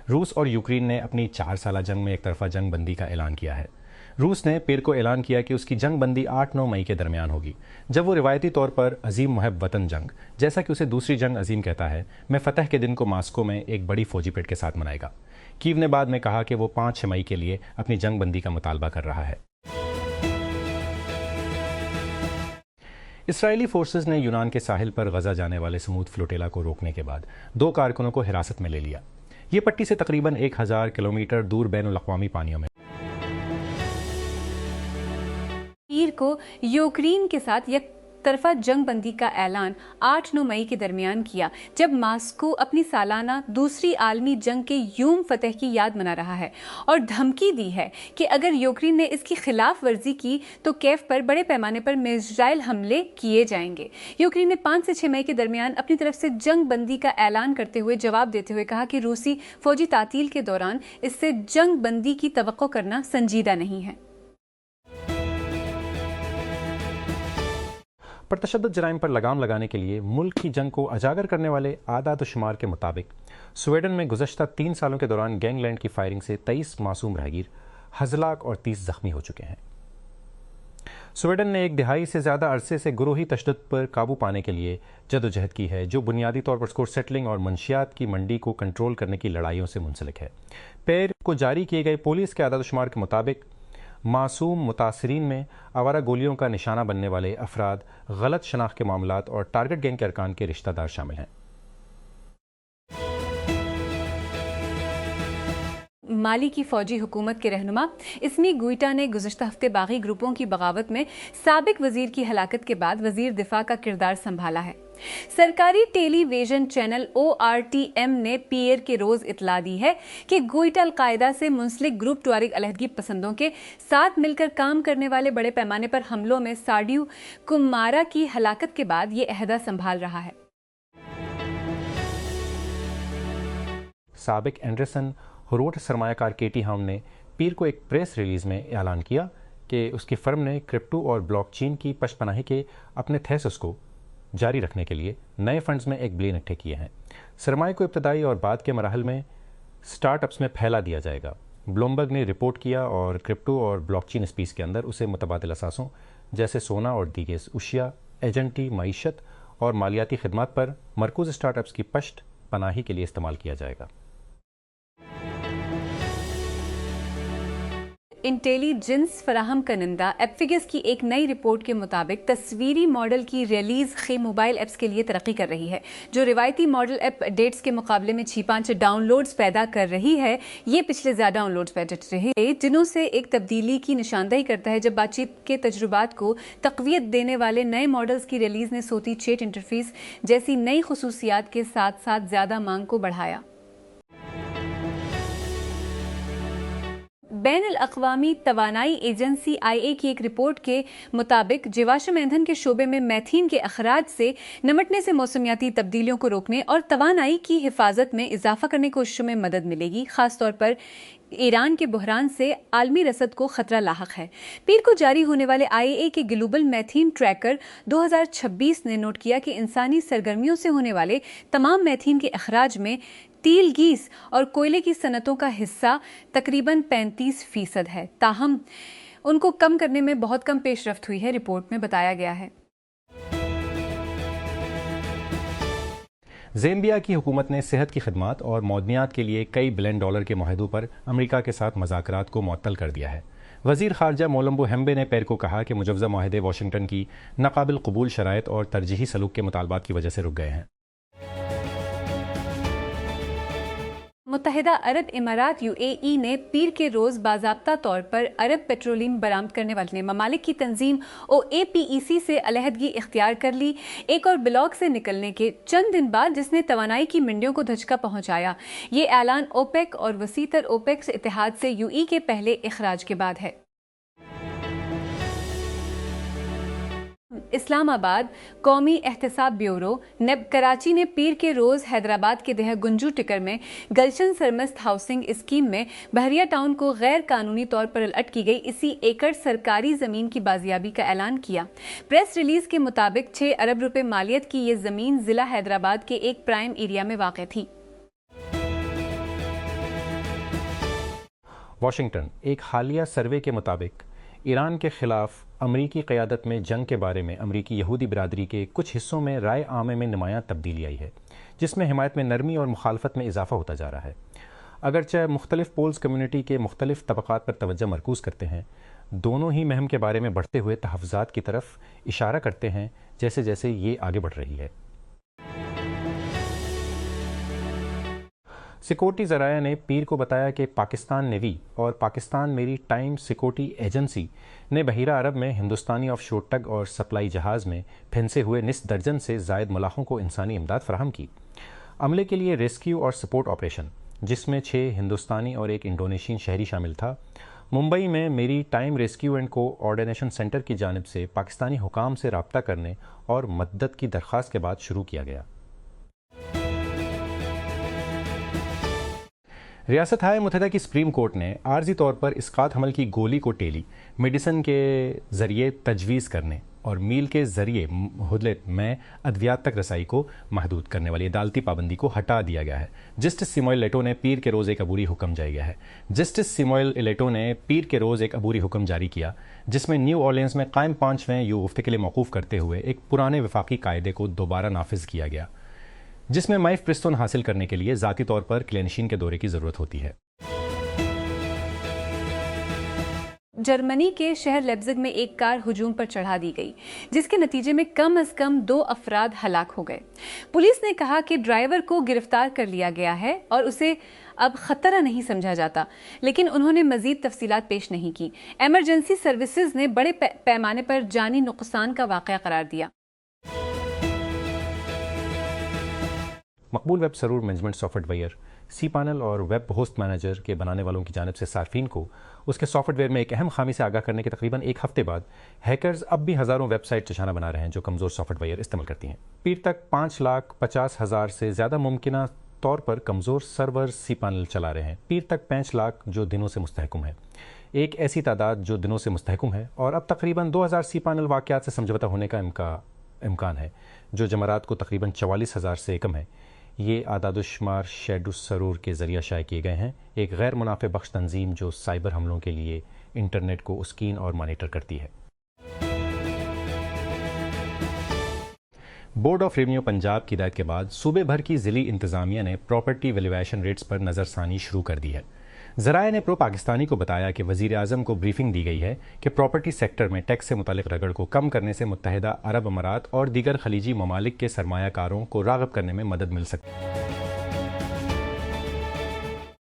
روس اور یوکرین نے اپنی 4 سالہ جنگ میں ایک طرفہ جنگ بندی کا اعلان کیا ہے۔ روس نے پیر کو اعلان کیا کہ اس کی جنگ بندی 8-9 مئی کے درمیان ہوگی، جب وہ روایتی طور پر عظیم محب وطن جنگ، جیسا کہ اسے دوسری جنگ عظیم کہتا ہے، میں فتح کے دن کو ماسکو میں ایک بڑی فوجی پریڈ کے ساتھ منائے گا۔ کیو نے بعد میں کہا کہ وہ 5-6 مئی کے لیے اپنی جنگ بندی کا مطالبہ کر رہا ہے۔ اسرائیلی فورسز نے یونان کے ساحل پر غزہ جانے والے سمود فلوٹیلا کو روکنے کے بعد 2 کارکنوں کو حراست میں لے لیا۔ یہ پٹی سے تقریباً 1000 کلومیٹر دور بین الاقوامی پانیوں میں پیر کو یوکرین کے ساتھ یک طرفہ جنگ بندی کا اعلان 8-9 مئی کے درمیان کیا، جب ماسکو اپنی سالانہ دوسری عالمی جنگ کے یوم فتح کی یاد منا رہا ہے اور دھمکی دی ہے کہ اگر یوکرین نے اس کی خلاف ورزی کی تو کیف پر بڑے پیمانے پر میزائل حملے کیے جائیں گے۔ یوکرین نے 5 سے 6 مئی کے درمیان اپنی طرف سے جنگ بندی کا اعلان کرتے ہوئے جواب دیتے ہوئے کہا کہ روسی فوجی تعطیل کے دوران اس سے جنگ بندی کی توقع کرنا سنجیدہ نہیں ہے۔ پرتشدد جرائم پر لگام لگانے کے لیے ملک کی جنگ کو اجاگر کرنے والے اعداد و شمار کے مطابق سویڈن میں گزشتہ 3 سالوں کے دوران گینگ لینڈ کی فائرنگ سے 23 معصوم راہگیر ہلاک اور 30 زخمی ہو چکے ہیں۔ سویڈن نے 1 دہائی سے زیادہ عرصے سے گروہی تشدد پر قابو پانے کے لیے جدوجہد کی ہے، جو بنیادی طور پر اسکور سیٹلنگ اور منشیات کی منڈی کو کنٹرول کرنے کی لڑائیوں سے منسلک ہے۔ پیر کو جاری کیے گئے پولیس کے اعداد و شمار کے مطابق معصوم متاثرین میں آوارہ گولیوں کا نشانہ بننے والے افراد، غلط شناخت کے معاملات اور ٹارگٹ گینگ کے ارکان کے رشتہ دار شامل ہیں۔ مالی کی فوجی حکومت کے رہنما اسمی گوئٹا نے گزشتہ ہفتے باغی گروپوں کی بغاوت میں سابق وزیر کی ہلاکت کے بعد وزیر دفاع کا کردار سنبھالا ہے۔ سرکاری ٹیلی ویژن چینل ORTM نے پیر کے روز اطلاع دی ہے کہ گوئٹا القاعدہ سے منسلک گروپ ٹوارگ علیحدگی پسندوں کے ساتھ مل کر کام کرنے والے بڑے پیمانے پر حملوں میں ساڈیو کمارا کی ہلاکت کے بعد یہ عہدہ سنبھال رہا ہے۔ سابق اینڈرسن ہروٹ سرمایہ کار کیٹی ہام نے پیر کو ایک پریس ریلیز میں اعلان کیا کہ اس کی فرم نے کرپٹو اور بلاک چین کی پشت پناہی کے اپنے تھیسس کو جاری رکھنے کے لیے نئے فنڈز میں 1 بلین اکٹھے کیے ہیں۔ سرمایہ کو ابتدائی اور بعد کے مراحل میں سٹارٹ اپس میں پھیلا دیا جائے گا، بلومبرگ نے رپورٹ کیا، اور کرپٹو اور بلاک چین اسپیس کے اندر اسے متبادل اثاثوں جیسے سونا اور دیگر اشیاء، ایجنٹی معیشت اور مالیاتی خدمات پر مرکوز سٹارٹ اپس کی پشت پناہی کے لیے استعمال کیا جائے گا۔ انٹیلیجنس فراہم کنندہ ایپفیگس کی ایک نئی رپورٹ کے مطابق تصویری ماڈل کی ریلیز خی موبائل ایپس کے لیے ترقی کر رہی ہے، جو روایتی ماڈل ایپ ڈیٹس کے مقابلے میں 6-5 ڈاؤن لوڈز پیدا کر رہی ہے۔ یہ پچھلے زیادہ ڈاؤن لوڈز پیدا رہے، جنہوں سے ایک تبدیلی کی نشاندہی کرتا ہے، جب بات چیت کے تجربات کو تقویت دینے والے نئے ماڈلز کی ریلیز نے صوتی چیٹ انٹرفیس جیسی نئی خصوصیات کے ساتھ ساتھ زیادہ مانگ کو بڑھایا۔ بین الاقوامی توانائی ایجنسی IA کی ایک رپورٹ کے مطابق جیواشم ایندھن کے شعبے میں میتھین کے اخراج سے نمٹنے سے موسمیاتی تبدیلیوں کو روکنے اور توانائی کی حفاظت میں اضافہ کرنے کی کوششوں میں مدد ملے گی، خاص طور پر ایران کے بحران سے عالمی رسد کو خطرہ لاحق ہے۔ پیر کو جاری ہونے والے IA کے گلوبل میتھین ٹریکر 2026 نے نوٹ کیا کہ انسانی سرگرمیوں سے ہونے والے تمام میتھین کے اخراج میں تیل گیس اور کوئلے کی صنعتوں کا حصہ تقریباً 35% ہے، تاہم ان کو کم کرنے میں بہت کم پیش رفت ہوئی ہے، رپورٹ میں بتایا گیا ہے۔ زیمبیا کی حکومت نے صحت کی خدمات اور معدنیات کے لیے کئی بلین ڈالر کے معاہدوں پر امریکہ کے ساتھ مذاکرات کو معطل کر دیا ہے۔ وزیر خارجہ مولمبو ہیمبے نے پیر کو کہا کہ مجوزہ معاہدے واشنگٹن کی ناقابل قبول شرائط اور ترجیحی سلوک کے مطالبات کی وجہ سے رک گئے ہیں۔ متحدہ عرب امارات UAE نے پیر کے روز باضابطہ طور پر عرب پیٹرولیم برآمد کرنے والے ممالک کی تنظیم OAPEC سے علیحدگی اختیار کر لی، ایک اور بلاک سے نکلنے کے چند دن بعد، جس نے توانائی کی منڈیوں کو دھچکا پہنچایا۔ یہ اعلان OPEC اور وسیع تر OPEC اتحاد سے UE کے پہلے اخراج کے بعد ہے۔ اسلام آباد قومی احتساب بیورو نیب کراچی نے پیر کے روز حیدرآباد کے دہہ گنجو ٹکر میں گلشن سرمست ہاؤسنگ اسکیم میں بحریہ ٹاؤن کو غیر قانونی طور پر الٹ کی گئی 80 ایکڑ سرکاری زمین کی بازیابی کا اعلان کیا۔ پریس ریلیز کے مطابق 6 ارب روپے مالیت کی یہ زمین ضلع حیدرآباد کے ایک پرائم ایریا میں واقع تھی۔ واشنگٹن، ایک حالیہ سروے کے مطابق ایران کے خلاف امریکی قیادت میں جنگ کے بارے میں امریکی یہودی برادری کے کچھ حصوں میں رائے عامہ میں نمایاں تبدیلی آئی ہے، جس میں حمایت میں نرمی اور مخالفت میں اضافہ ہوتا جا رہا ہے۔ اگرچہ مختلف پولز کمیونٹی کے مختلف طبقات پر توجہ مرکوز کرتے ہیں، دونوں ہی مہم کے بارے میں بڑھتے ہوئے تحفظات کی طرف اشارہ کرتے ہیں جیسے جیسے یہ آگے بڑھ رہی ہے۔ سیکورٹی ذرائع نے پیر کو بتایا کہ پاکستان نیوی اور پاکستان میری ٹائم سیکورٹی ایجنسی نے بحیرہ عرب میں ہندوستانی آف شور ٹگ اور سپلائی جہاز میں پھنسے ہوئے نصف درجن سے زائد ملاحوں کو انسانی امداد فراہم کی۔ عملے کے لیے ریسکیو اور سپورٹ آپریشن، جس میں 6 ہندوستانی اور 1 انڈونیشین شہری شامل تھا، ممبئی میں میری time rescue and coordination centre کی جانب سے پاکستانی حکام سے رابطہ کرنے اور مدد کی درخواست کے بعد شروع کیا گیا۔ ریاستہائے متحدہ کی سپریم کورٹ نے عارضی طور پر اسقاط حمل کی گولی کو ٹیلی میڈیسن کے ذریعے تجویز کرنے اور میل کے ذریعے مہلت میں ادویات تک رسائی کو محدود کرنے والی عدالتی پابندی کو ہٹا دیا گیا ہے۔ جسٹس سیموئل لیٹو نے پیر کے روز ایک عبوری حکم جاری کیا ہے۔ جسٹس سیموئل لیٹو نے پیر کے روز ایک عبوری حکم جاری کیا، جس میں نیو اورلینز میں قائم 5ویں یو ہفتے کے لیے موقوف کرتے ہوئے ایک پرانے وفاقی قاعدے کو دوبارہ نافذ کیا گیا، جس میں مائف پرستون حاصل کرنے کے لیے ذاتی طور پر کلینشین کے دورے کی ضرورت ہوتی ہے۔ جرمنی کے شہر لیپزگ میں ایک کار ہجوم پر چڑھا دی گئی، جس کے نتیجے میں کم از کم 2 افراد ہلاک ہو گئے۔ پولیس نے کہا کہ ڈرائیور کو گرفتار کر لیا گیا ہے اور اسے اب خطرہ نہیں سمجھا جاتا، لیکن انہوں نے مزید تفصیلات پیش نہیں کی۔ ایمرجنسی سروسز نے بڑے پیمانے پر جانی نقصان کا واقعہ قرار دیا۔ مقبول web server management software cPanel اور ویب ہوسٹ مینیجر کے بنانے والوں کی جانب سے صارفین کو اس کے سافٹ ویئر میں ایک اہم خامی سے آگاہ کرنے کے تقریباً 1 ہفتے بعد ہیکرز اب بھی ہزاروں ویب سائٹ نشانہ بنا رہے ہیں جو کمزور سافٹ ویئر استعمال کرتی ہیں۔ پیر تک 5,50,000 سے زیادہ ممکنہ طور پر کمزور سرور cPanel چلا رہے ہیں۔ پیر تک 5 لاکھ جو دنوں سے مستحکم ہے، ایک ایسی تعداد جو دنوں سے مستحکم ہے، اور اب تقریباً 2000 cPanel واقعات سے سمجھوتہ ہونے کا امکان ہے، جو جمعرات کو تقریباً 44,000 سے کم ہے۔ یہ اعداد و شمار شیڈو سرور کے ذریعہ شائع کیے گئے ہیں، ایک غیر منافع بخش تنظیم جو سائبر حملوں کے لیے انٹرنیٹ کو اسکین اور مانیٹر کرتی ہے۔ بورڈ آف ریونیو پنجاب کی ہدایت کے بعد صوبے بھر کی ضلعی انتظامیہ نے پراپرٹی ویلیویشن ریٹس پر نظر ثانی شروع کر دی ہے۔ ذرائع نے پرو پاکستانی کو بتایا کہ وزیر اعظم کو بریفنگ دی گئی ہے کہ پراپرٹی سیکٹر میں ٹیکس سے متعلق رگڑ کو کم کرنے سے متحدہ عرب امارات اور دیگر خلیجی ممالک کے سرمایہ کاروں کو راغب کرنے میں مدد مل سکتی ہے۔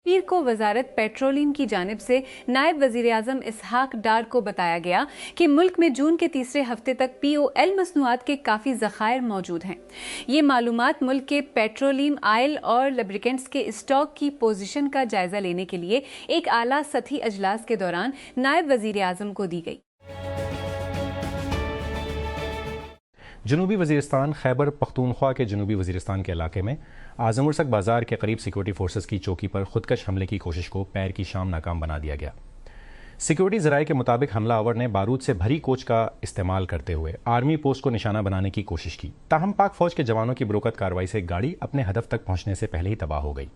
پیر کو وزارت پیٹرولیم کی جانب سے نائب وزیر اعظم اسحاق ڈار کو بتایا گیا کہ ملک میں جون کے تیسرے ہفتے تک POL مصنوعات کے کافی ذخائر موجود ہیں۔ یہ معلومات ملک کے پیٹرولیم، آئل اور لبریکینٹس کے اسٹاک کی پوزیشن کا جائزہ لینے کے لیے ایک اعلیٰ سطحی اجلاس کے دوران نائب وزیر اعظم کو دی گئی۔ جنوبی وزیرستان خیبر پختونخوا کے جنوبی وزیرستان کے علاقے میں اعظم السک بازار کے قریب سیکورٹی فورسز کی چوکی پر خودکش حملے کی کوشش کو پیر کی شام ناکام بنا دیا گیا۔ سیکورٹی ذرائع کے مطابق حملہ آور نے بارود سے بھری کوچ کا استعمال کرتے ہوئے آرمی پوسٹ کو نشانہ بنانے کی کوشش کی، تاہم پاک فوج کے جوانوں کی بروقت کارروائی سے گاڑی اپنے ہدف تک پہنچنے سے پہلے ہی تباہ ہو گئی۔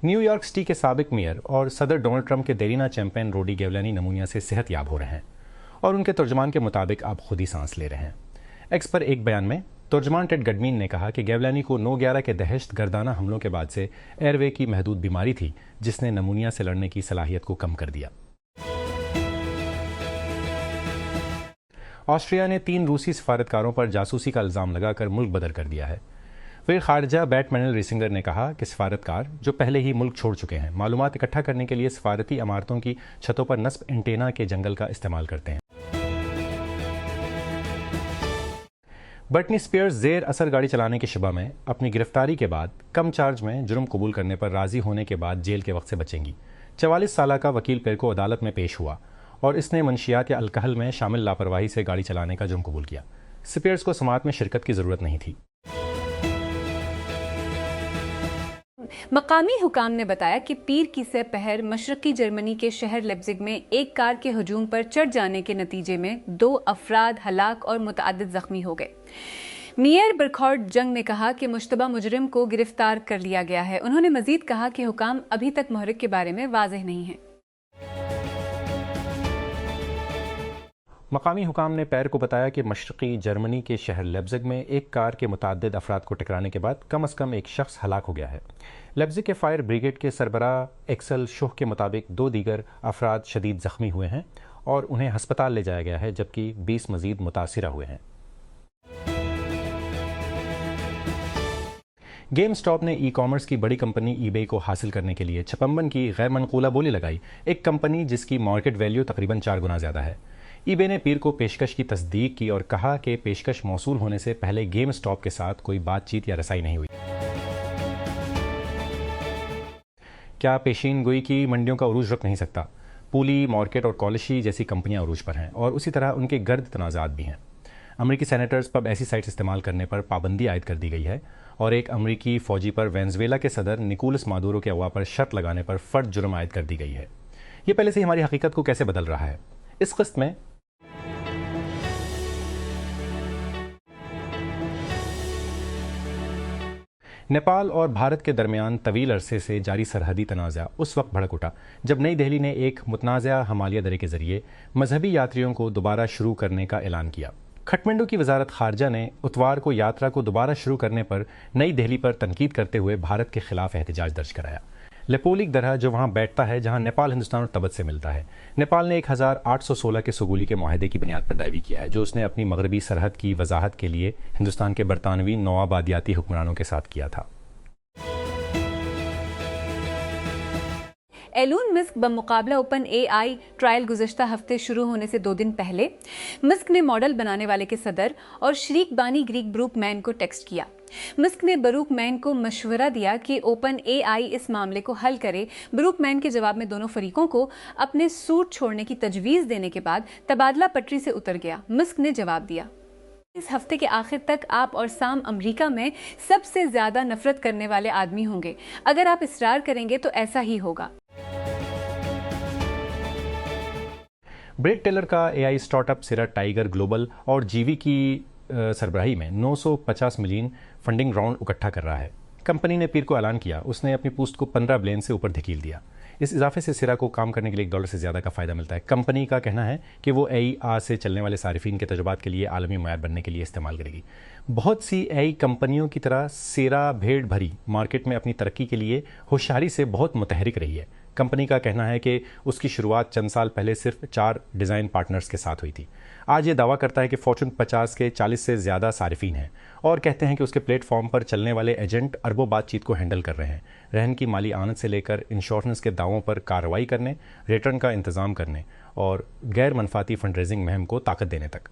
نیو یارک سٹی کے سابق میئر اور صدر ڈونلڈ ٹرمپ کے دیرینہ چیمپئن روڈی گیولانی نمونیا سے صحت یاب ہو رہے ہیں اور ان کے ترجمان کے مطابق آپ خود ہی سانس لے رہے ہیں۔ ایکس پر ایک بیان میں ترجمان ٹیڈ گڈمین نے کہا کہ گیولانی کو 9/11 کے دہشت گردانہ حملوں کے بعد سے ایئر وے کی محدود بیماری تھی، جس نے نمونیا سے لڑنے کی صلاحیت کو کم کر دیا۔ آسٹریا نے 3 روسی سفارتکاروں پر جاسوسی کا الزام لگا کر ملک بدر کر دیا ہے۔ وزیر خارجہ بیٹ مینل ریسنگر نے کہا کہ سفارتکار جو پہلے ہی ملک چھوڑ چکے ہیں معلومات اکٹھا کرنے کے لیے سفارتی عمارتوں کی چھتوں پر نصب اینٹینا کے جنگل کا استعمال کرتے ہیں۔ برٹنی سپیئرز زیر اثر گاڑی چلانے کے شبہ میں اپنی گرفتاری کے بعد کم چارج میں جرم قبول کرنے پر راضی ہونے کے بعد جیل کے وقت سے بچیں گی۔ 44 سالہ کا وکیل پیرکو عدالت میں پیش ہوا اور اس نے منشیات یا الکحل میں شامل لاپرواہی سے گاڑی چلانے کا جرم قبول کیا۔ سپیئرز کو سماعت میں شرکت کی ضرورت نہیں تھی۔ مقامی حکام نے بتایا کہ پیر کی سہ پہر مشرقی جرمنی کے شہر لیپزگ میں ایک کار کے ہجوم پر چڑھ جانے کے نتیجے میں 2 افراد ہلاک اور متعدد زخمی ہو گئے۔ میئر برخارڈ جنگ نے کہا کہ مشتبہ مجرم کو گرفتار کر لیا گیا ہے۔ انہوں نے مزید کہا کہ حکام ابھی تک محرک کے بارے میں واضح نہیں ہیں۔ مقامی حکام نے پیر کو بتایا کہ مشرقی جرمنی کے شہر لیپزگ میں ایک کار کے متعدد افراد کو ٹکرانے کے بعد کم از کم ایک شخص ہلاک ہو گیا ہے۔ لیپزگ کے فائر بریگیڈ کے سربراہ ایکسل شوہ کے مطابق 2 دیگر افراد شدید زخمی ہوئے ہیں اور انہیں ہسپتال لے جایا گیا ہے، جبکہ 20 مزید متاثرہ ہوئے ہیں۔ گیم اسٹاپ نے ای کامرس کی بڑی کمپنی ای بے کو حاصل کرنے کے لیے 56 کی غیر منقولہ بولی لگائی، ایک کمپنی جس کی مارکیٹ ویلیو تقریباً 4 گنا زیادہ ہے۔ ای بے نے پیر کو پیشکش کی تصدیق کی اور کہا کہ پیشکش موصول ہونے سے پہلے گیم اسٹاپ کے ساتھ کوئی بات چیت یا رسائی نہیں ہوئی۔ کیا پیشین گوئی کی منڈیوں کا عروج رک نہیں سکتا؟ پولی، مارکیٹ اور کالشی جیسی کمپنیاں عروج پر ہیں اور اسی طرح ان کے گرد تنازعات بھی ہیں۔ امریکی سینیٹرز پر ایسی سائٹس استعمال کرنے پر پابندی عائد کر دی گئی ہے اور ایک امریکی فوجی پر وینزویلا کے صدر نکولس مادورو کے اغوا پر شرط لگانے پر فرد جرم عائد کر دی گئی ہے۔ یہ پہلے سے ہی ہماری حقیقت کو کیسے بدل رہا ہے؟ اس قسط میں نیپال اور بھارت کے درمیان طویل عرصے سے جاری سرحدی تنازع اس وقت بھڑک اٹھا جب نئی دہلی نے ایک متنازع ہمالیہ درے کے ذریعے مذہبی یاتریوں کو دوبارہ شروع کرنے کا اعلان کیا۔ کھٹمنڈو کی وزارت خارجہ نے اتوار کو یاترا کو دوبارہ شروع کرنے پر نئی دہلی پر تنقید کرتے ہوئے بھارت کے خلاف احتجاج درج کرایا۔ لیپولک درہ جو وہاں بیٹھتا ہے جہاں نیپال ہندوستان اور تبت سے ملتا ہے، نیپال نے 1816 کے سگولی کے معاہدے کی بنیاد پر دعوی کیا ہے جو اس نے اپنی مغربی سرحد کی وضاحت کے لیے ہندوستان کے برطانوی نوآبادیاتی حکمرانوں کے ساتھ کیا تھا۔ ایلون مسک بمقابلہ اوپن اے آئی ٹرائل گزشتہ ہفتے شروع ہونے سے 2 دن پہلے مسک نے ماڈل بنانے والے کے صدر اور شریک بانی گریگ بروک مین کو ٹیکسٹ کیا۔ مسک نے بروک مین کو مشورہ دیا کہ اوپن اے آئی اس معاملے کو حل کرے۔ بروک مین کے جواب میں دونوں فریقوں کو اپنے سوٹ چھوڑنے کی تجویز دینے کے بعد تبادلہ پٹری سے اتر گیا۔ مسک نے جواب دیا، اس ہفتے کے آخر تک آپ اور سام امریکہ میں سب سے زیادہ نفرت کرنے والے آدمی ہوں گے۔ اگر آپ اصرار کریں گے تو ایسا ہی ہوگا۔ بریڈ ٹیلر کا A I startup Sierra Tiger Global اور جی وی کی سربراہی میں 950 ملین فنڈنگ راؤنڈ اکٹھا کر رہا ہے۔ کمپنی نے پیر کو اعلان کیا اس نے اپنی پوسٹ کو 15 بلین سے اوپر دھکیل دیا۔ اس اضافے سے سیرا کو کام کرنے کے لیے $1 سے زیادہ کا فائدہ ملتا ہے۔ کمپنی کا کہنا ہے کہ وہ اے آئی سے چلنے والے صارفین کے تجربات کے لیے عالمی معیار بننے کے لیے استعمال کرے گی۔ بہت سی اے آئی کمپنیوں کی طرح سیرا بھیڑ بھری مارکیٹ میں اپنی ترقی کے لیے ہوشیاری سے بہت متحرک رہی ہے۔ کمپنی کا کہنا ہے کہ اس کی شروعات چند سال پہلے صرف 4 ڈیزائن پارٹنرز کے ساتھ ہوئی تھی۔ آج یہ دعویٰ کرتا ہے کہ فارچون 50 کے 40 سے زیادہ صارفین ہیں اور کہتے ہیں کہ اس کے پلیٹ فارم پر چلنے والے ایجنٹ اربوں بات چیت کو ہینڈل کر رہے ہیں، رہن کی مالی اعانت سے لے کر انشورنس کے دعووں پر کارروائی کرنے، ریٹرن کا انتظام کرنے اور غیر منفاتی فنڈ ریزنگ مہم کو طاقت دینے تک۔